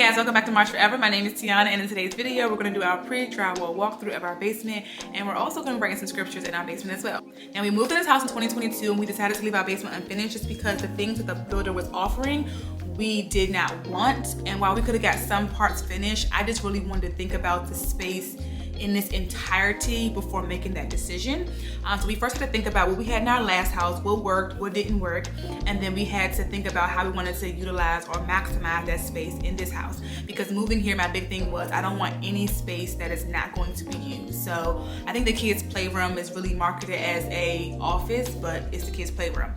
guys, welcome back to Marsh Forever. My name is Tiana, and in today's video we're going to do our pre-drywall walkthrough of our basement, and we're also going to bring in some scriptures in our basement as well. Now, we moved in this house in 2022 and we decided to leave our basement unfinished just because the things that the builder was offering we did not want, and while we could have got some parts finished, I just really wanted to think about the space in this entirety before making that decision. So we first had to think about what we had in our last house, what worked, what didn't work, and then we had to think about how we wanted to utilize or maximize that space in this house. Because moving here, my big thing was I don't want any space that is not going to be used. So I think the kids' playroom is really marketed as a office, but it's the kids' playroom.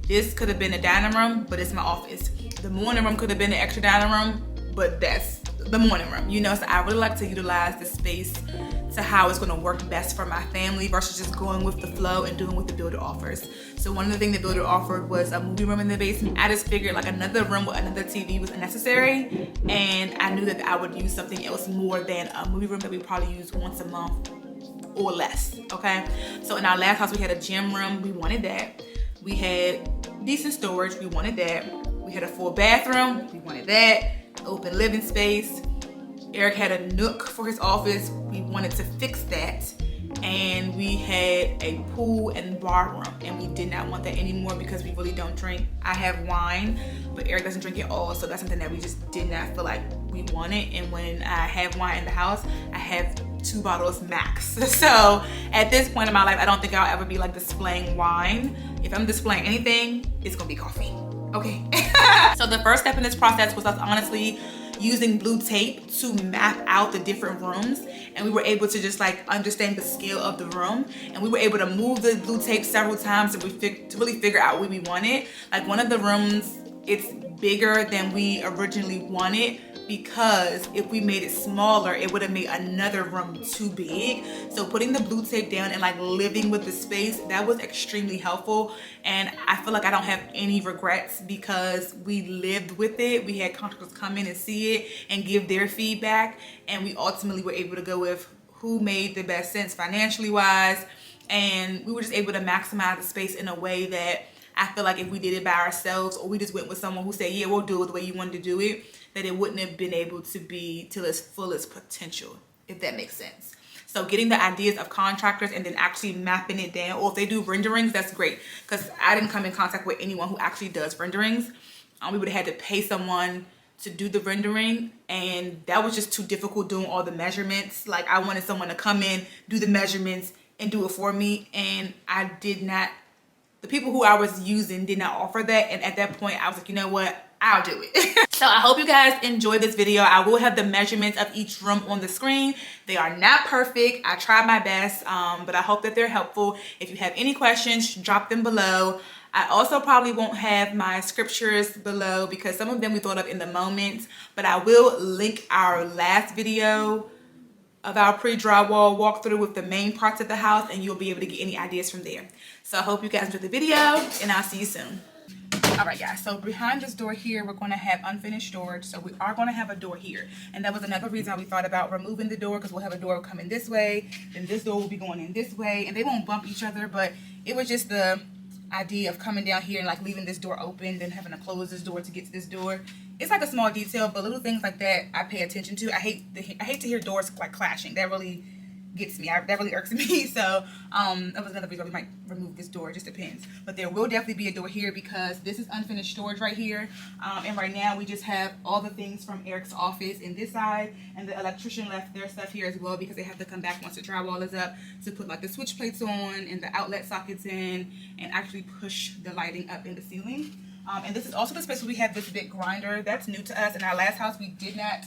This could have been a dining room, but it's my office. The morning room could have been an extra dining room, but that's the morning room, you know. So I really like to utilize the space to how it's going to work best for my family versus just going with the flow and doing what the builder offers. So one of the things the builder offered was a movie room in the basement. I just figured like another room with another TV was unnecessary, and I knew that I would use something else more than a movie room that we probably use once a month or less. Okay, so in our last house we had a gym room, we wanted that. We had decent storage, we wanted that. We had a full bathroom, we wanted that. Open living space. Eric had a nook for his office, we wanted to fix that. And we had a pool and bar room, and we did not want that anymore because we really don't drink. I have wine, but Eric doesn't drink it all, so that's something that we just did not feel like we wanted. And when I have wine in the house, I have 2 bottles max. So at this point in my life, I don't think I'll ever be like displaying wine. If I'm displaying anything, it's gonna be coffee. Okay. So the first step in this process was us honestly using blue tape to map out the different rooms, and we were able to just like understand the scale of the room, and we were able to move the blue tape several times to really figure out what we wanted. Like one of the rooms, it's bigger than we originally wanted, because if we made it smaller, it would have made another room too big. So putting the blue tape down and like living with the space, that was extremely helpful. And I feel like I don't have any regrets because we lived with it. We had contractors come in and see it and give their feedback, and we ultimately were able to go with who made the best sense financially wise. And we were just able to maximize the space in a way that I feel like if we did it by ourselves, or we just went with someone who said, yeah, we'll do it the way you wanted to do it, that it wouldn't have been able to be to its fullest potential, if that makes sense. So getting the ideas of contractors and then actually mapping it down, or if they do renderings, that's great, because I didn't come in contact with anyone who actually does renderings. We would have had to pay someone to do the rendering, and that was just too difficult doing all the measurements. Like I wanted someone to come in, do the measurements, and do it for me, and I did not. The people who I was using did not offer that, and at that point I was like, you know what, I'll do it. So I hope you guys enjoy this video. I will have the measurements of each room on the screen. They are not perfect, I tried my best, but I hope that they're helpful. If you have any questions, drop them below. I also probably won't have my scriptures below because some of them we thought of in the moment, but I will link our last video of our pre-drywall walkthrough with the main parts of the house, and you'll be able to get any ideas from there. So I hope you guys enjoy the video, and I'll see you soon. All right, guys, so behind this door here, we're going to have unfinished storage. So we are going to have a door here, and that was another reason we thought about removing the door, because we'll have a door coming this way, then this door will be going in this way, and they won't bump each other. But it was just the idea of coming down here and like leaving this door open, then having to close this door to get to this door. It's like a small detail, but little things like that I pay attention to. I hate to hear doors like clashing. That really gets me. That really irks me. So that was another reason we might remove this door. It just depends. But there will definitely be a door here because this is unfinished storage right here. And right now we just have all the things from Eric's office in this side, and the electrician left their stuff here as well because they have to come back once the drywall is up to put like the switch plates on and the outlet sockets in and actually push the lighting up in the ceiling. And this is also the space where we have this big grinder. That's new to us. In our last house we did not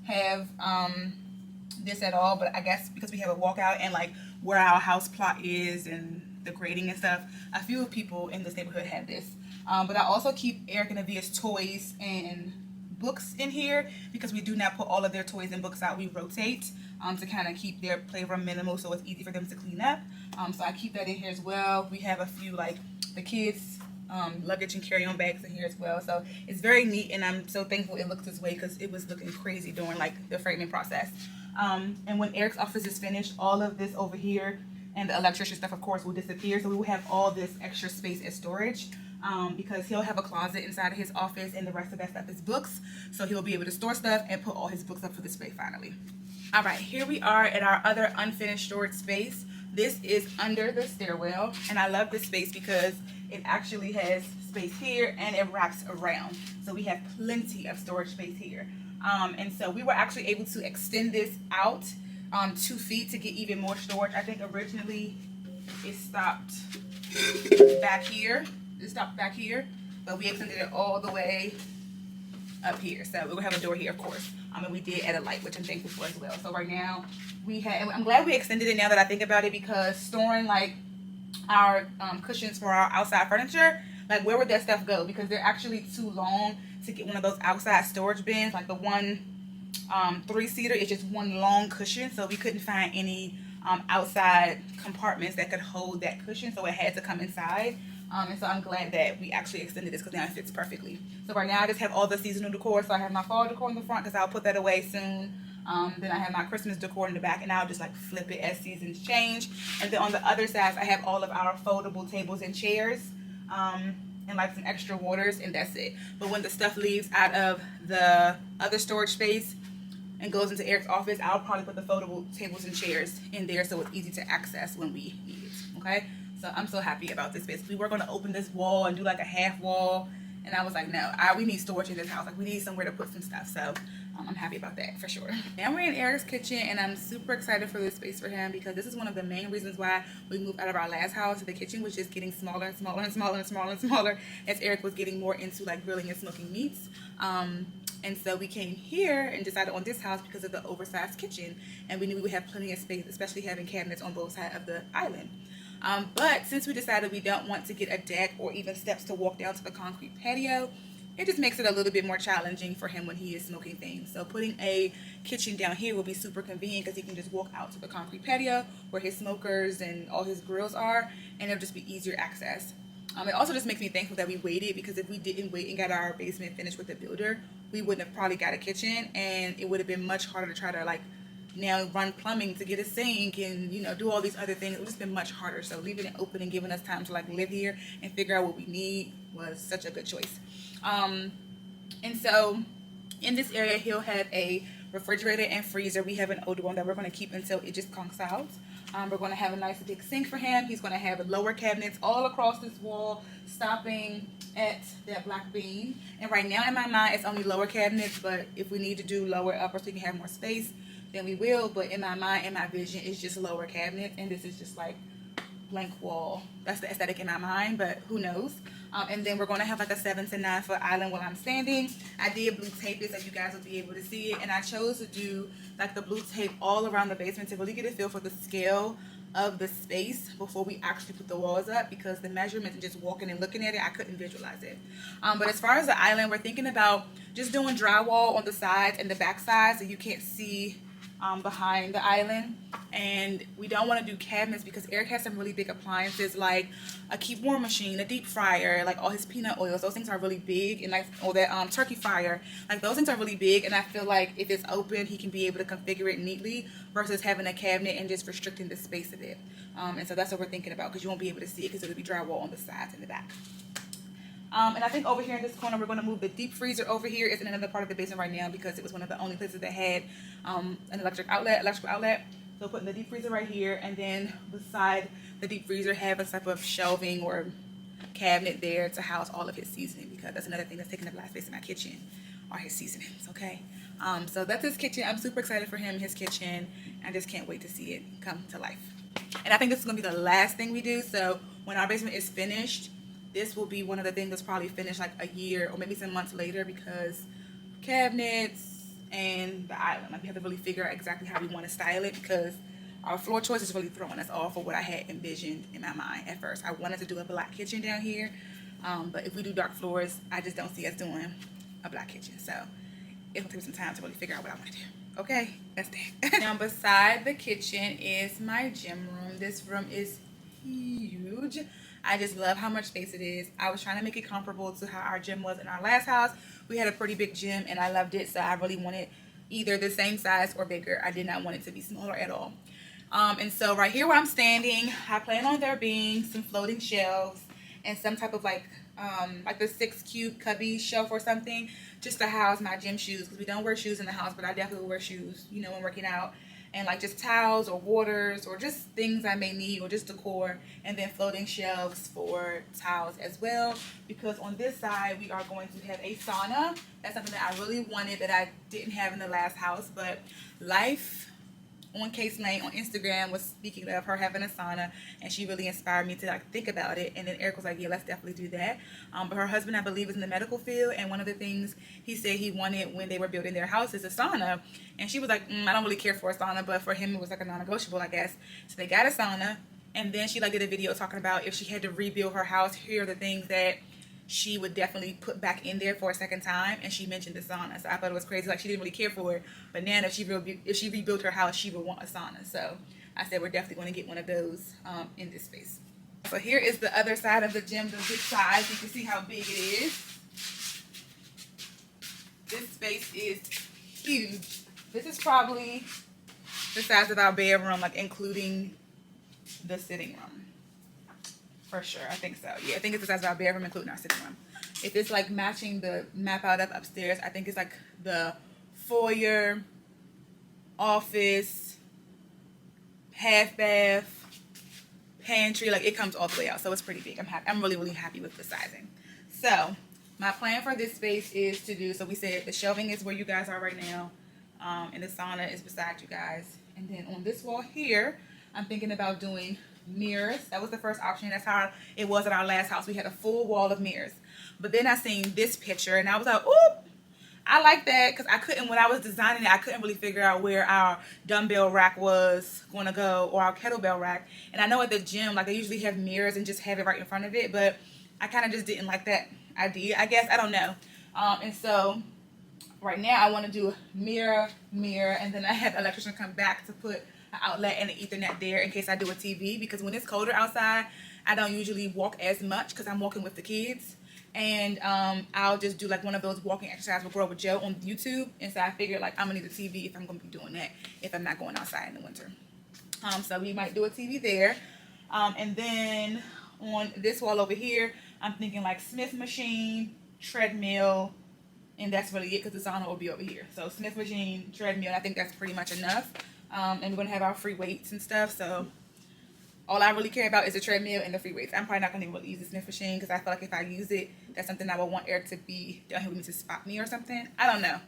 have this at all, but I guess because we have a walkout and like where our house plot is and the grading and stuff, a few people in this neighborhood have this. But I also keep Eric and Avia's toys and books in here because we do not put all of their toys and books out. We rotate to kind of keep their playroom minimal so it's easy for them to clean up. So I keep that in here as well. We have a few like the kids luggage and carry-on bags in here as well. So it's very neat, and I'm so thankful it looks this way because it was looking crazy during like the framing process. And when Eric's office is finished, all of this over here and the electrician stuff of course will disappear, so we will have all this extra space as storage. because he'll have a closet inside of his office and the rest of that stuff is books. So he'll be able to store stuff and put all his books up for display finally. All right, here we are at our other unfinished storage space. This is under the stairwell, and I love this space because it actually has space here and it wraps around. So we have plenty of storage space here. And so we were actually able to extend this out 2 feet to get even more storage. I think originally it stopped back here. It stopped back here, but we extended it all the way up here. So we're gonna have a door here, of course. And we did add a light, which I'm thankful for as well. So right now we have, I'm glad we extended it now that I think about it, because storing like our cushions for our outside furniture, like where would that stuff go? Because they're actually too long to get one of those outside storage bins. Like the one 3-seater is just one long cushion, so we couldn't find any outside compartments that could hold that cushion, so it had to come inside. And so I'm glad that we actually extended this because now it fits perfectly. So right now I just have all the seasonal decor. So I have my fall decor in the front because I'll put that away soon. Then I have my Christmas decor in the back, and I'll just like flip it as seasons change. And then on the other side, I have all of our foldable tables and chairs, and like some extra waters, and that's it. But when the stuff leaves out of the other storage space and goes into Eric's office, I'll probably put the foldable tables and chairs in there so it's easy to access when we need it, okay? So I'm so happy about this space. We were going to open this wall and do like a half wall, and I was like, no, we need storage in this house. Like we need somewhere to put some stuff. So I'm happy about that for sure. Now we're in Eric's kitchen, and I'm super excited for this space for him because this is one of the main reasons why we moved out of our last house. The kitchen was just getting smaller and smaller and smaller and smaller and smaller as Eric was getting more into like grilling and smoking meats. And so we came here and decided on this house because of the oversized kitchen, and we knew we would have plenty of space, especially having cabinets on both sides of the island. But since we decided we don't want to get a deck or even steps to walk down to the concrete patio, it just makes it a little bit more challenging for him when he is smoking things. So putting a kitchen down here will be super convenient because he can just walk out to the concrete patio where his smokers and all his grills are, and it'll just be easier access. It also just makes me thankful that we waited, because if we didn't wait and got our basement finished with the builder, we wouldn't have probably got a kitchen, and it would have been much harder to try to like now run plumbing to get a sink and, you know, do all these other things. It would just been much harder. So leaving it open and giving us time to like live here and figure out what we need was such a good choice. And so in this area, he'll have a refrigerator and freezer. We have an older one that we're going to keep until it just conks out. We're going to have a nice big sink for him. He's going to have lower cabinets all across this wall, stopping at that black beam. And right now in my mind, it's only lower cabinets, but if we need to do lower upper so we can have more space, then we will. But in my mind, in my vision, it's just lower cabinets, and this is just like blank wall. That's the aesthetic in my mind, but who knows. And then we're going to have like a 7 to 9 foot island while I'm standing. I did blue tape it so you guys will be able to see it, and I chose to do like the blue tape all around the basement to really get a feel for the scale of the space before we actually put the walls up, because the measurements and just walking and looking at it, I couldn't visualize it. But as far as the island, we're thinking about just doing drywall on the sides and the back sides so you can't see behind the island. And we don't want to do cabinets because Eric has some really big appliances like a keep warm machine, a deep fryer, like all his peanut oils. Those things are really big, and like all that turkey fryer, like those things are really big, and I feel like if it's open he can be able to configure it neatly versus having a cabinet and just restricting the space of it. And so that's what we're thinking about, because you won't be able to see it because it'll be drywall on the sides and the back. And I think over here in this corner, we're going to move the deep freezer over here. It's in another part of the basement right now because it was one of the only places that had an electrical outlet. So putting the deep freezer right here, and then beside the deep freezer have a type of shelving or cabinet there to house all of his seasoning, because that's another thing that's taking up a lot of space in my kitchen are his seasonings, okay? So that's his kitchen. I'm super excited for him, his kitchen. I just can't wait to see it come to life. And I think this is going to be the last thing we do. So when our basement is finished, this will be one of the things that's probably finished like a year or maybe some months later, because cabinets and the island, like we have to really figure out exactly how we want to style it, because our floor choice is really throwing us off of what I had envisioned in my mind at first. I wanted to do a black kitchen down here, but if we do dark floors, I just don't see us doing a black kitchen. So it's gonna take some time to really figure out what I want to do. Okay, that's that. Now beside the kitchen is my gym room. This room is huge. I just love how much space it is. I was trying to make it comparable to how our gym was in our last house. We had a pretty big gym and I loved it, so I really wanted either the same size or bigger. I did not want it to be smaller at all. And so right here where I'm standing, I plan on there being some floating shelves and some type of like like the 6 cube cubby shelf or something, just to house my gym shoes, because we don't wear shoes in the house, but I definitely wear shoes, you know, when working out. And like just towels or waters or just things I may need, or just decor. And then floating shelves for towels as well, because on this side we are going to have a sauna. That's something that I really wanted that I didn't have in the last house, but life on Case Lane on Instagram was speaking of her having a sauna, and she really inspired me to like think about it. And then Eric was like, yeah, let's definitely do that. But her husband, I believe, is in the medical field, and one of the things he said he wanted when they were building their house is a sauna. And she was like, I don't really care for a sauna, but for him it was like a non-negotiable, I guess. So they got a sauna, and then she like did a video talking about if she had to rebuild her house, here are the things that she would definitely put back in there for a second time. And she mentioned the sauna, so I thought it was crazy. Like, she didn't really care for it, but now if she rebuilt her house, she would want a sauna. So I said we're definitely going to get one of those in this space. So here is the other side of the gym, the big size. You can see how big it is. This space is huge. This is probably the size of our bedroom, like including the sitting room. For sure, I think so. Yeah, I think it's the size of our bedroom, including our sitting room. If it's like matching the map out of upstairs, I think it's like the foyer, office, half bath, pantry. Like, it comes all the way out, so it's pretty big. I'm happy. I'm really, really happy with the sizing. So my plan for this space is to do, so we said the shelving is where you guys are right now, and the sauna is beside you guys. And then on this wall here, I'm thinking about doing mirrors. That was the first option. That's how it was at our last house. We had a full wall of mirrors. But then I seen this picture and I was like, ooh, I like that, because I couldn't, when I was designing it, I couldn't really figure out where our dumbbell rack was going to go, or our kettlebell rack. And I know at the gym, like, they usually have mirrors and just have it right in front of it, but I kind of just didn't like that idea, I guess. I don't know. And so right now I want to do mirror, and then I had the electrician come back to put an outlet and an Ethernet there in case I do a TV, because when it's colder outside, I don't usually walk as much because I'm walking with the kids. And I'll just do like one of those walking exercises with Grow with Joe on YouTube. And so I figured, like, I'm gonna need a TV if I'm gonna be doing that, if I'm not going outside in the winter. So we might do a TV there. And then on this wall over here, I'm thinking like Smith machine, treadmill, and that's really it, because the sauna will be over here. So Smith machine, treadmill, I think that's pretty much enough. And we're gonna have our free weights and stuff. So all I really care about is the treadmill and the free weights. I'm probably not gonna be able to use the Smith machine, because I feel like if I use it, that's something I would want Eric to be down here with me to spot me or something. I don't know.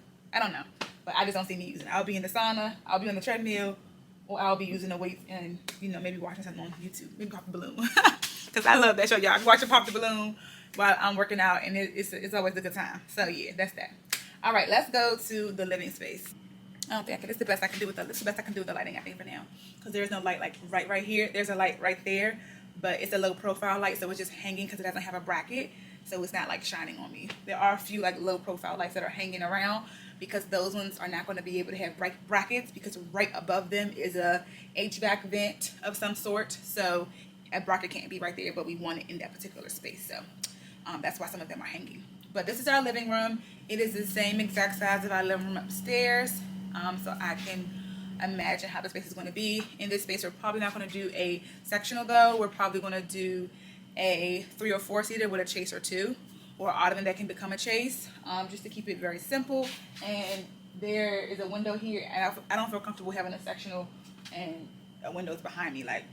But I just don't see me using it. I'll be in the sauna, I'll be on the treadmill, or I'll be using the weights and, you know, maybe watching something on YouTube. Maybe Pop the Balloon. Because I love that show, y'all. I can watch Pop the Balloon while I'm working out, and it's always a good time. So yeah, that's that. All right, let's go to the living space. I don't think I can. It's the best I can do with the lighting, I think, for now, because there's no light like right here. There's a light right there, but it's a low profile light, so it's just hanging because it doesn't have a bracket, so it's not like shining on me. There are a few like low profile lights that are hanging around, because those ones are not going to be able to have brackets, because right above them is a HVAC vent of some sort, so a bracket can't be right there, but we want it in that particular space. So that's why some of them are hanging. But this is our living room. It is the same exact size of our living room upstairs. So I can imagine how the space is going to be. In this space, we're probably not going to do a sectional though. We're probably going to do a 3 or 4 seater with a chase or 2, or an ottoman that can become a chase, just to keep it very simple. And there is a window here, and I don't feel comfortable having a sectional and a window's behind me. Like,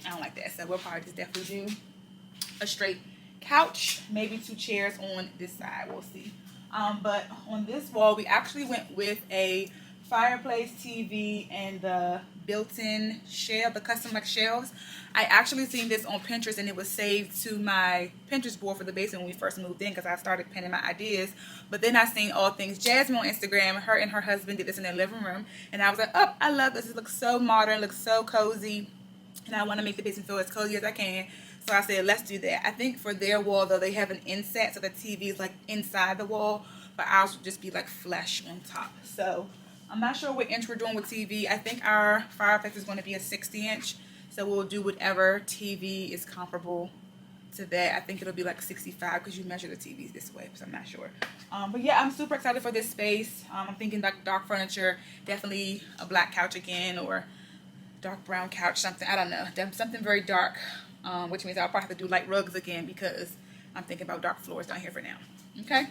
I don't like that. So we'll probably just definitely do a straight couch, maybe 2 chairs on this side. We'll see. But on this wall, we actually went with a fireplace, TV, and the built-in shelf, the custom like shelves. I actually seen this on Pinterest, and it was saved to my Pinterest board for the basement when we first moved in, because I started pinning my ideas. But then I seen All Things Jasmine on Instagram. Her and her husband did this in their living room, and I was like, oh, I love this. It looks so modern, looks so cozy, and I want to make the basement feel as cozy as I can. So I said, let's do that. I think for their wall, though, they have an inset, so the TV is like inside the wall, but ours would just be like flush on top. So I'm not sure what inch we're doing with TV. I think our fireplace is going to be a 60-inch. So we'll do whatever TV is comparable to that. I think it'll be like 65, because you measure the TVs this way, so I'm not sure. But yeah, I'm super excited for this space. I'm thinking like dark furniture, definitely a black couch again, or dark brown couch, something. I don't know. Something very dark, which means I'll probably have to do light rugs again, because I'm thinking about dark floors down here for now. Okay.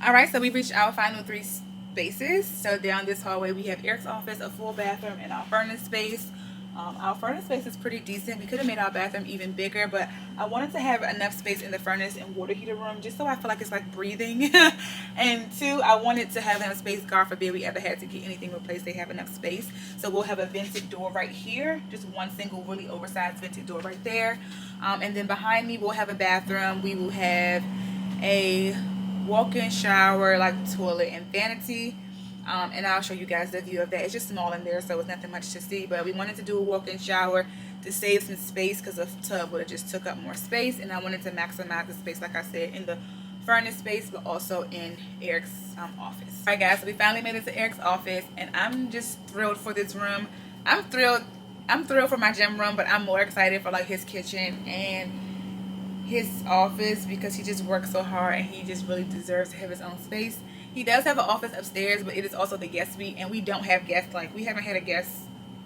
All right, so we reached our final 3 spaces. So down this hallway, we have Eric's office, a full bathroom, and our furnace space. Our furnace space is pretty decent. We could have made our bathroom even bigger, but I wanted to have enough space in the furnace and water heater room just so I feel like it's like breathing. And 2, I wanted to have enough space, God forbid we ever had to get anything replaced, they have enough space. So we'll have a vented door right here, just one single really oversized vented door right there. And then behind me, we'll have a bathroom. We will have a walk-in shower, like toilet and vanity. And I'll show you guys the view of that. It's just small in there, so it's nothing much to see, but we wanted to do a walk-in shower to save some space because the tub would have just took up more space, and I wanted to maximize the space, like I said, in the furnace space, but also in Eric's office. All right, guys, so we finally made it to Eric's office, and I'm just thrilled for this room. I'm thrilled for my gym room, but I'm more excited for like his kitchen and his office because he just works so hard and he just really deserves to have his own space. He does have an office upstairs, but it is also the guest suite, and we don't have guests. Like, we haven't had a guest,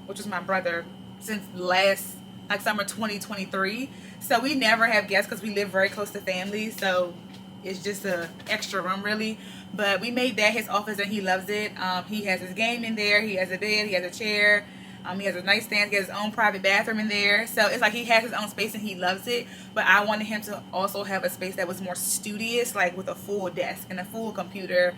which was my brother, since last, like, summer 2023. So we never have guests because we live very close to family, so it's just a extra room, really. But we made that his office, and he loves it. He has his game in there. He has a bed. He has a chair. He has a nightstand. He has his own private bathroom in there. So it's like he has his own space and he loves it. But I wanted him to also have a space that was more studious, like with a full desk and a full computer,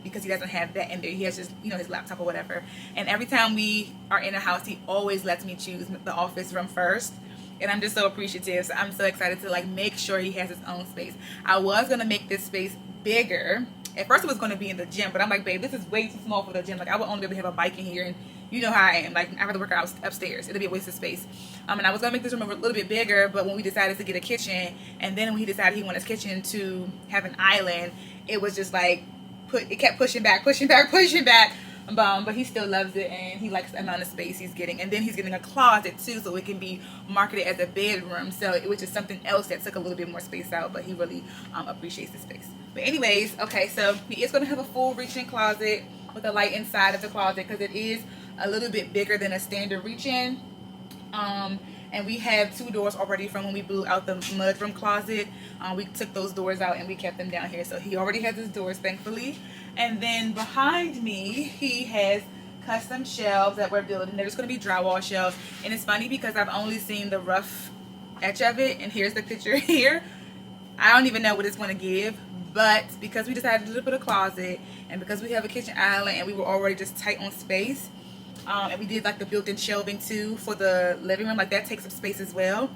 because he doesn't have that in there. He has just, you know, his laptop or whatever. And every time we are in a house, he always lets me choose the office room first. And I'm just so appreciative. So I'm so excited to like make sure he has his own space. I was going to make this space bigger. At first it was going to be in the gym, but I'm like, babe, this is way too small for the gym. Like, I would only be able to have a bike in here, and you know how I am. Like, I'd rather work out upstairs. It'll be a waste of space. And I was going to make this room a little bit bigger, but when we decided to get a kitchen, and then when he decided he wanted his kitchen to have an island, it was just like, it kept pushing back. But he still loves it, and he likes the amount of space he's getting. And then he's getting a closet too, so it can be marketed as a bedroom. So it was just something else that took a little bit more space out, but he really appreciates the space. But anyways, okay, so he is going to have a full reach-in closet with a light inside of the closet because it is a little bit bigger than a standard reach-in. And we have 2 doors already from when we blew out the mudroom closet. We took those doors out and we kept them down here. So he already has his doors, thankfully. And then behind me, he has custom shelves that we're building. They're just going to be drywall shelves. And it's funny because I've only seen the rough edge of it. And here's the picture here. I don't even know what it's going to give. But because we decided to put a closet, and because we have a kitchen island and we were already just tight on space, and we did like the built-in shelving too for the living room, like that takes up space as well.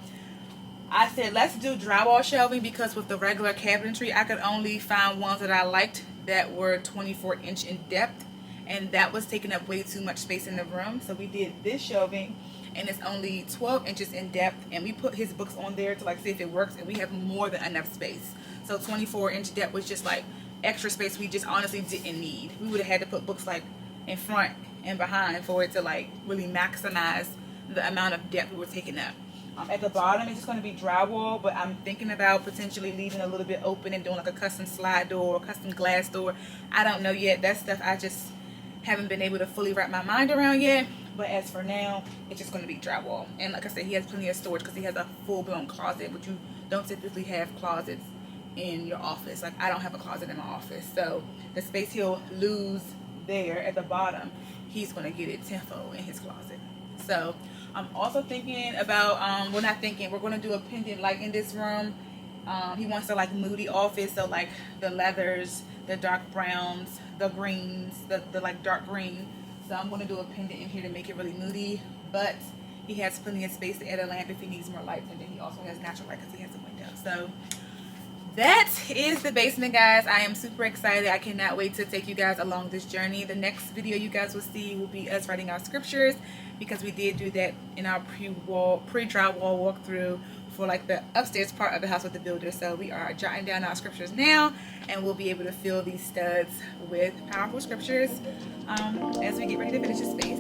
I said, let's do drywall shelving because with the regular cabinetry, I could only find ones that I liked that were 24-inch in depth, and that was taking up way too much space in the room. So we did this shelving, and it's only 12 inches in depth, and we put his books on there to like see if it works, and we have more than enough space. So 24-inch depth was just like extra space we just honestly didn't need. We would have had to put books like in front and behind for it to like really maximize the amount of depth we were taking up. At the bottom it's just going to be drywall, but I'm thinking about potentially leaving a little bit open and doing like a custom slide door or custom glass door. I don't know yet. That's stuff I just haven't been able to fully wrap my mind around yet. But as for now, it's just going to be drywall. And like I said, he has plenty of storage because he has a full-blown closet, but you don't typically have closets in your office. Like, I don't have a closet in my office, so the space he'll lose there at the bottom, he's going to get it tenfold in his closet. So I'm also thinking about we're going to do a pendant light in this room. He wants to like moody office, so like the leathers, the dark browns, the greens, the like dark green. So I'm going to do a pendant in here to make it really moody, but he has plenty of space to add a lamp if he needs more light, and then he also has natural light because he has a window. So that is the basement, guys. I am super excited. I cannot wait to take you guys along this journey. The next video you guys will see will be us writing our scriptures, because we did do that in our pre-drywall walkthrough for like the upstairs part of the house with the builder. So we are jotting down our scriptures now, and we'll be able to fill these studs with powerful scriptures as we get ready to finish this space.